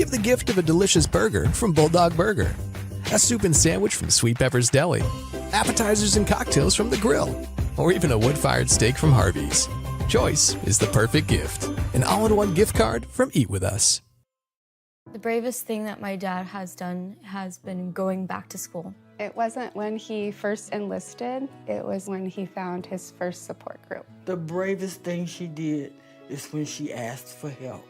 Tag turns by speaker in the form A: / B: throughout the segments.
A: Give the gift of a delicious burger from Bulldog Burger, a soup and sandwich from Sweet Pepper's Deli, appetizers and cocktails from The Grill, or even a wood-fired steak from Harvey's. Choice is the perfect gift. An all-in-one gift card from Eat With Us.
B: The bravest thing that my dad has done has been going back to school.
C: It wasn't when he first enlisted, it was when he found his first support group.
D: The bravest thing she did is when she asked for help.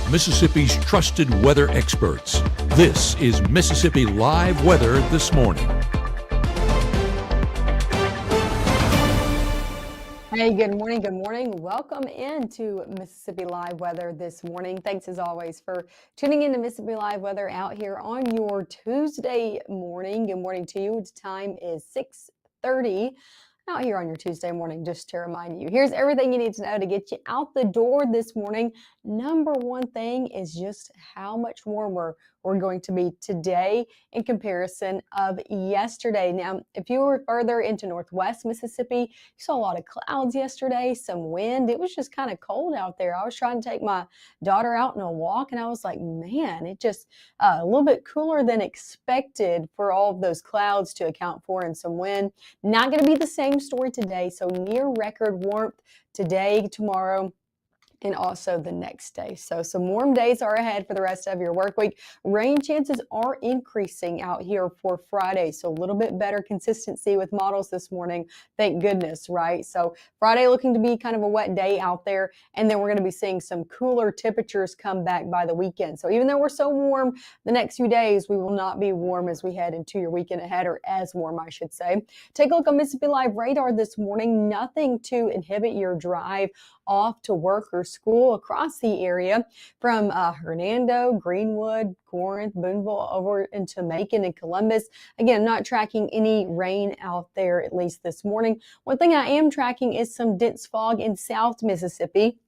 E: Mississippi's trusted weather experts. This is Mississippi Live Weather This Morning.
F: Hey, good morning, good morning. Welcome into Mississippi Live Weather This Morning. Thanks as always for tuning in to Mississippi Live Weather out here on your Tuesday morning. Good morning to you. The time is 6:30. Out here on your Tuesday morning, just to remind you, here's everything you need to know to get you out the door this morning. Number one thing is just how much warmer we're going to be today in comparison of yesterday. Now, if you were further into northwest Mississippi, you saw a lot of clouds yesterday, some wind. It was just kind of cold out there. I was trying to take my daughter out on a walk, and I was like, man, it just a little bit cooler than expected for all of those clouds to account for and some wind. Not going to be the same story today. So near record warmth today, tomorrow, and also the next day. So some warm days are ahead for the rest of your work week. Rain chances are increasing out here for Friday. So a little bit better consistency with models this morning. Thank goodness, right? So Friday looking to be kind of a wet day out there. And then we're going to be seeing some cooler temperatures come back by the weekend. So even though we're so warm the next few days, we will not be warm as we head into your weekend ahead, or as warm, I should say. Take a look on Mississippi Live radar this morning. Nothing to inhibit your drive off to work or school across the area from Hernando, Greenwood, Corinth, Boonville, over into Macon and Columbus. Again, not tracking any rain out there, at least this morning. One thing I am tracking is some dense fog in South Mississippi.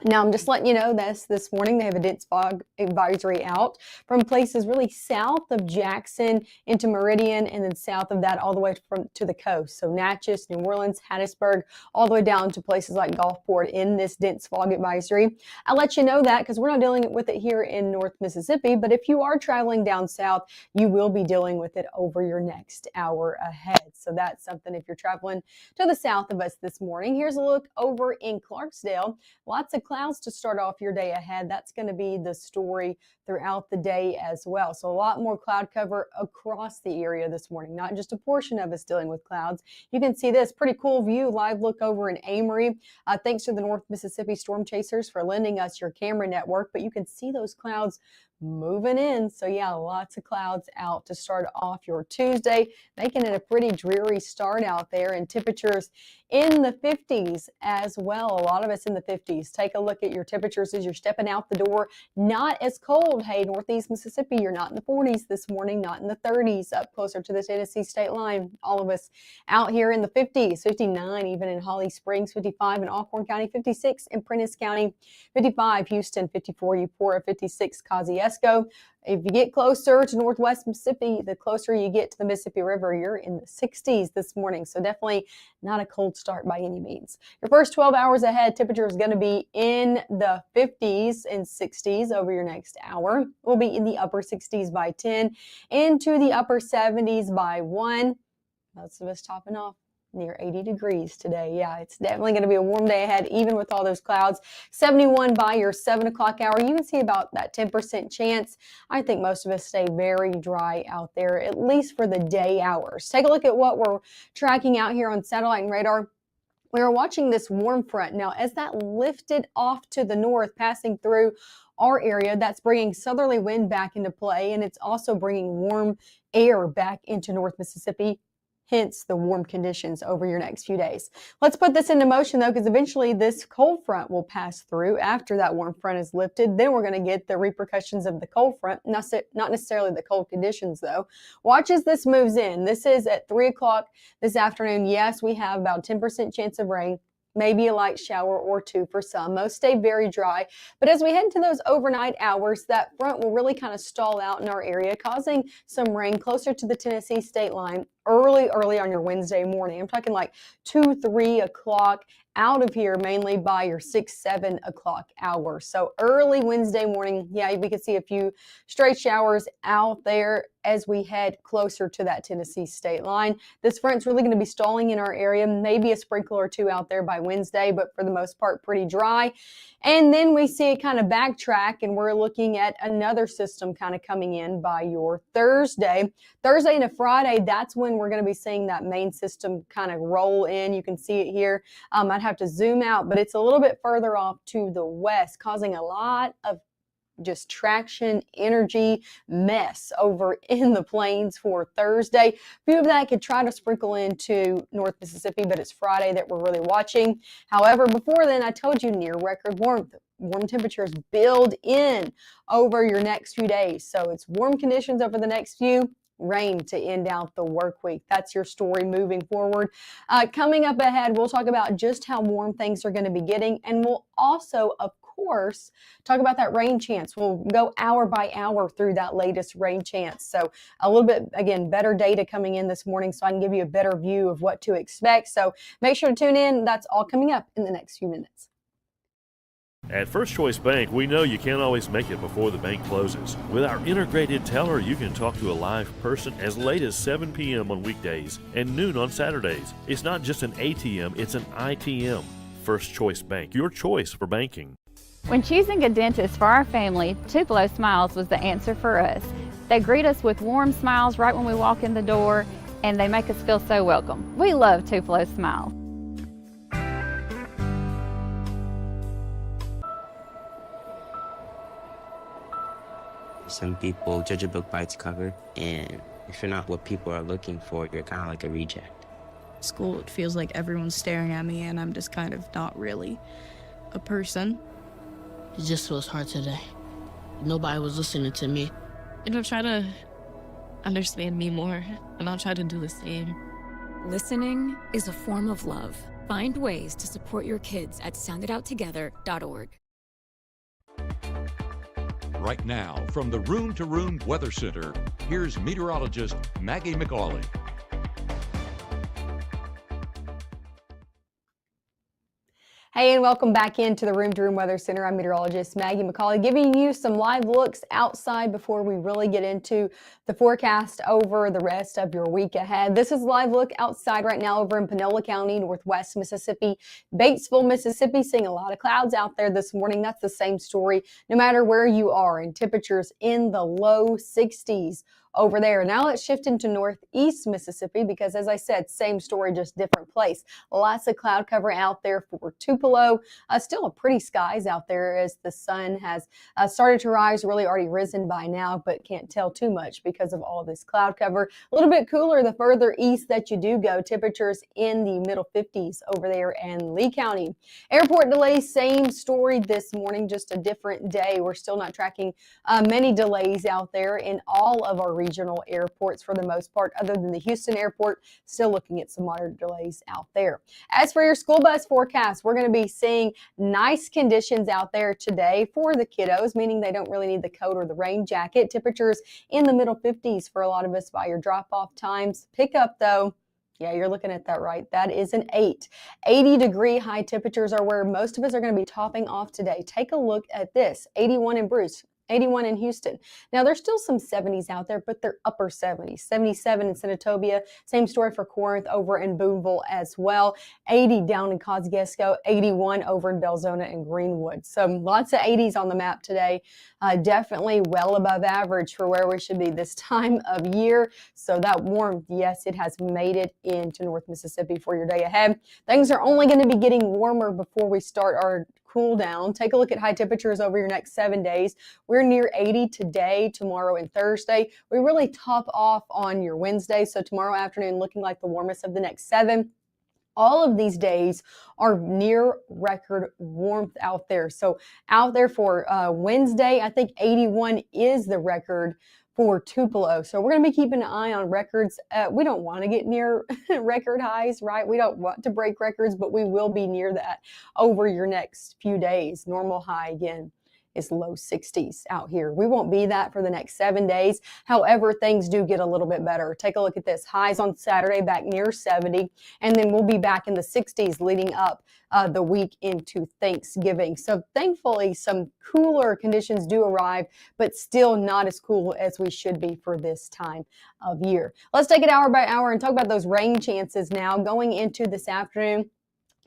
F: Now, I'm just letting you know this morning they have a dense fog advisory out from places really south of Jackson into Meridian, and then south of that all the way to the coast. So Natchez, New Orleans, Hattiesburg, all the way down to places like Gulfport in this dense fog advisory. I'll let you know that because we're not dealing with it here in North Mississippi, but if you are traveling down south, you will be dealing with it over your next hour ahead. So that's something if you're traveling to the south of us this morning. Here's a look over in Clarksdale. Lots of clouds to start off your day ahead. That's going to be the story throughout the day as well. So a lot more cloud cover across the area this morning, not just a portion of us dealing with clouds. You can see this pretty cool view, live look over in Amory. Thanks to the North Mississippi Storm Chasers for lending us your camera network, but you can see those clouds moving in. So yeah, lots of clouds out to start off your Tuesday, making it a pretty dreary start out there, and temperatures in the 50s as well. A lot of us in the 50s. Take a look at your temperatures as you're stepping out the door. Not as cold. Hey, Northeast Mississippi, you're not in the 40s this morning, not in the 30s, up closer to the Tennessee state line. All of us out here in the 50s, 59 even in Holly Springs, 55 in Alcorn County, 56 in Prentiss County, 55 Houston, 54 Eupora, 56 Kosciuszko. If you get closer to northwest Mississippi, the closer you get to the Mississippi River, you're in the 60s this morning. So definitely not a cold start by any means. Your first 12 hours ahead, temperature is going to be in the 50s and 60s over your next hour. We'll be in the upper 60s by 10, into the upper 70s by 1. Most of us topping off near 80 degrees today. Yeah, it's definitely going to be a warm day ahead, even with all those clouds. 71 by your 7 o'clock hour. You can see about that 10% chance. I think most of us stay very dry out there, at least for the day hours. Take a look at what we're tracking out here on satellite and radar. We are watching this warm front. Now, as that lifted off to the north, passing through our area, that's bringing southerly wind back into play, and it's also bringing warm air back into North Mississippi. Hence the warm conditions over your next few days. Let's put this into motion though, because eventually this cold front will pass through after that warm front is lifted. Then we're going to get the repercussions of the cold front, not necessarily the cold conditions though. Watch as this moves in. This is at 3 o'clock this afternoon. Yes, we have about 10% chance of rain. Maybe a light shower or two for some. Most stay very dry. But as we head into those overnight hours, that front will really kind of stall out in our area, causing some rain closer to the Tennessee state line early on your Wednesday morning. I'm talking like 2, 3 o'clock out of here, mainly by your 6, 7 o'clock hour. So early Wednesday morning, yeah, we could see a few stray showers out there as we head closer to that Tennessee state line. This front's really going to be stalling in our area, maybe a sprinkle or two out there by Wednesday, but for the most part, pretty dry. And then we see it kind of backtrack, and we're looking at another system kind of coming in by your Thursday into Friday. That's when we're going to be seeing that main system kind of roll in. You can see it here. I'd have to zoom out, but it's a little bit further off to the west, causing a lot of just traction, energy, mess over in the plains for Thursday. A few of that could try to sprinkle into North Mississippi, but it's Friday that we're really watching. However, before then, I told you near record warmth. Warm temperatures build in over your next few days. So it's warm conditions over the next few, rain to end out the work week. That's your story moving forward. Coming up ahead, we'll talk about just how warm things are going to be getting, and we'll also, of course, talk about that rain chance. We'll go hour by hour through that latest rain chance. So a little bit, again, better data coming in this morning so I can give you a better view of what to expect. So make sure to tune in. That's all coming up in the next few minutes.
G: At First Choice Bank, we know you can't always make it before the bank closes. With our integrated teller, you can talk to a live person as late as 7 p.m. on weekdays and noon on Saturdays. It's not just an ATM, it's an ITM. First Choice Bank, your choice for banking.
H: When choosing a dentist for our family, Tupelo Smiles was the answer for us. They greet us with warm smiles right when we walk in the door, and they make us feel so welcome. We love Tupelo Smiles.
I: Some people judge a book by its cover, and if you're not what people are looking for, you're kind of like a reject.
J: School, it feels like everyone's staring at me, and I'm just kind of not really a person.
K: It just feels hard today. Nobody was listening to me.
L: And I'll try to understand me more, and I'll try to do the same.
M: Listening is a form of love. Find ways to support your kids at soundedouttogether.org.
E: Right now, from the Room to Room Weather Center, here's meteorologist Maggye McAuley.
F: Hey, and welcome back into the Room to Room Weather Center. I'm meteorologist Maggye McAuley, giving you some live looks outside before we really get into the forecast over the rest of your week ahead. This is a live look outside right now over in Panola County, Northwest Mississippi, Batesville, Mississippi. Seeing a lot of clouds out there this morning. That's the same story no matter where you are, and temperatures in the low 60s. Over there. Now let's shift into Northeast Mississippi because, as I said, same story, just different place. Lots of cloud cover out there for Tupelo. Still a pretty skies out there as the sun has started to rise, really already risen by now, but can't tell too much because of all this cloud cover. A little bit cooler the further east that you do go. Temperatures in the middle 50s over there in Lee County. Airport delays, same story this morning, just a different day. We're still not tracking many delays out there in all of our regional airports for the most part, other than the Houston airport. Still looking at some moderate delays out there. As for your school bus forecast, we're going to be seeing nice conditions out there today for the kiddos, meaning they don't really need the coat or the rain jacket. Temperatures in the middle 50s for a lot of us by your drop-off times. Pickup, though, yeah, you're looking at that right. That is an 8. 80-degree high temperatures are where most of us are going to be topping off today. Take a look at this. 81 in Bruce. 81 in Houston. Now, there's still some 70s out there, but they're upper 70s. 77 in Senatobia. Same story for Corinth over in Boonville as well. 80 down in Kosciuszko. 81 over in Belzona and Greenwood. So lots of 80s on the map today. Definitely well above average for where we should be this time of year. So that warmth, yes, it has made it into North Mississippi for your day ahead. Things are only going to be getting warmer before we start our cool down. Take a look at high temperatures over your next 7 days. We're near 80 today, tomorrow, and Thursday. We really top off on your Wednesday. So tomorrow afternoon looking like the warmest of the next 7. All of these days are near record warmth out there. So out there for Wednesday, I think 81 is the record for Tupelo. So we're going to be keeping an eye on records. We don't want to get near record highs, right? We don't want to break records, but we will be near that over your next few days. Normal high again is low 60s out here. We won't be that for the next 7 days. However, things do get a little bit better. Take a look at this. Highs on Saturday back near 70, and then we'll be back in the 60s leading up the week into Thanksgiving. So thankfully, some cooler conditions do arrive, but still not as cool as we should be for this time of year. Let's take it hour by hour and talk about those rain chances now going into this afternoon.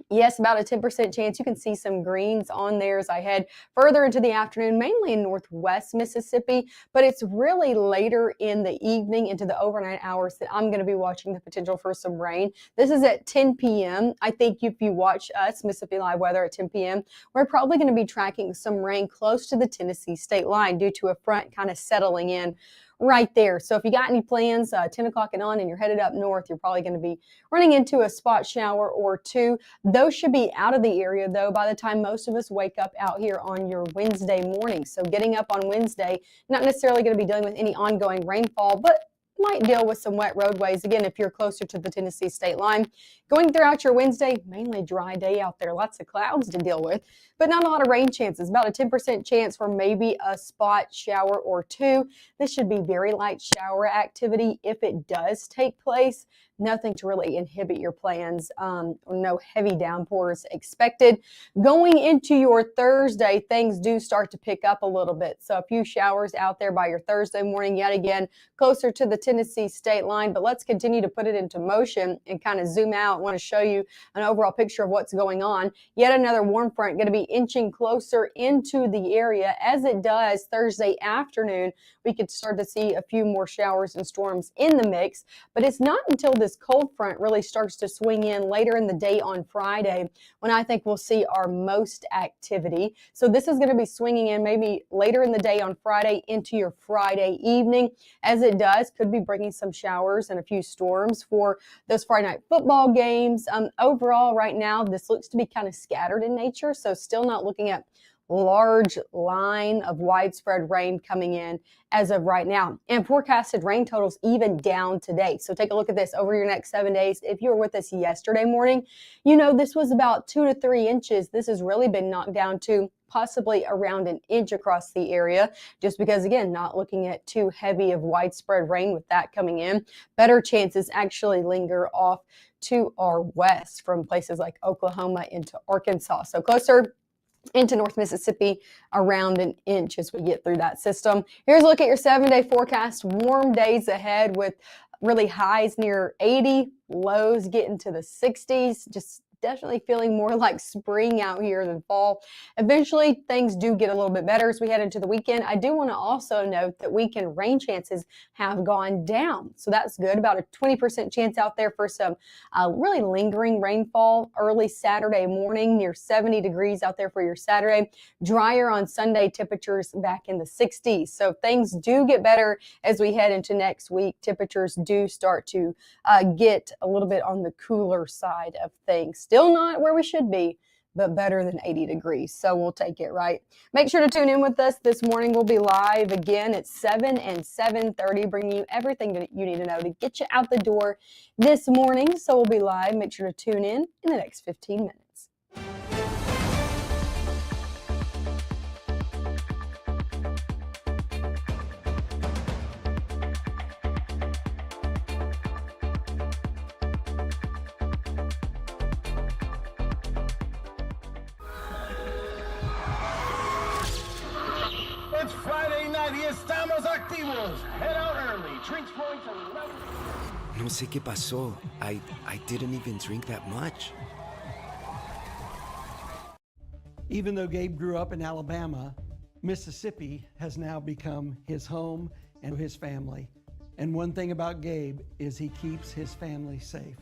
F: Yes, about a 10% chance. You can see some greens on there as I head further into the afternoon, mainly in northwest Mississippi, but it's really later in the evening into the overnight hours that I'm going to be watching the potential for some rain. This is at 10 p.m. I think if you watch us, Mississippi Live Weather at 10 p.m., we're probably going to be tracking some rain close to the Tennessee state line due to a front kind of settling in right there. So if you got any plans, 10 o'clock and on, and you're headed up north, you're probably going to be running into a spot shower or two. Those should be out of the area, though, by the time most of us wake up out here on your Wednesday morning. So getting up on Wednesday, not necessarily going to be dealing with any ongoing rainfall, but might deal with some wet roadways. Again, if you're closer to the Tennessee state line, going throughout your Wednesday, mainly dry day out there, lots of clouds to deal with, but not a lot of rain chances. About a 10% chance for maybe a spot shower or two. This should be very light shower activity if it does take place. Nothing to really inhibit your plans. No heavy downpours expected. Going into your Thursday, things do start to pick up a little bit. So a few showers out there by your Thursday morning, yet again, closer to the Tennessee state line. But let's continue to put it into motion and kind of zoom out. I want to show you an overall picture of what's going on. Yet another warm front going to be inching closer into the area. As it does Thursday afternoon, we could start to see a few more showers and storms in the mix. But it's not until this cold front really starts to swing in later in the day on Friday when I think we'll see our most activity. So this is going to be swinging in maybe later in the day on Friday into your Friday evening. As it does, could be bringing some showers and a few storms for those Friday night football games. Overall, right now, this looks to be kind of scattered in nature, so still not looking at large line of widespread rain coming in as of right now. And forecasted rain totals even down today. So take a look at this over your next 7 days. If you were with us yesterday morning, you know this was about 2 to 3 inches. This has really been knocked down to possibly around an inch across the area, just because, again, not looking at too heavy of widespread rain with that coming in. Better chances actually linger off to our west from places like Oklahoma into Arkansas. So closer into North Mississippi, around an inch as we get through that system. Here's a look at your 7-day forecast. Warm days ahead with really highs near 80, lows getting to the 60s. Just definitely feeling more like spring out here than fall. Eventually, things do get a little bit better as we head into the weekend. I do want to also note that weekend rain chances have gone down. So that's good. About a 20% chance out there for some really lingering rainfall early Saturday morning, near 70 degrees out there for your Saturday. Drier on Sunday, temperatures back in the 60s. So things do get better as we head into next week. Temperatures do start to get a little bit on the cooler side of things. Still not where we should be, but better than 80 degrees. So we'll take it, right? Make sure to tune in with us this morning. We'll be live again at 7 and 7:30, bringing you everything that you need to know to get you out the door this morning. So we'll be live. Make sure to tune in the next 15 minutes.
N: It's Friday night y estamos activos. Head out early. Drinks flowing from
O: No sé qué pasó. I didn't even drink that much.
P: Even though Gabe grew up in Alabama, Mississippi has now become his home and his family. And one thing about Gabe is he keeps his family safe.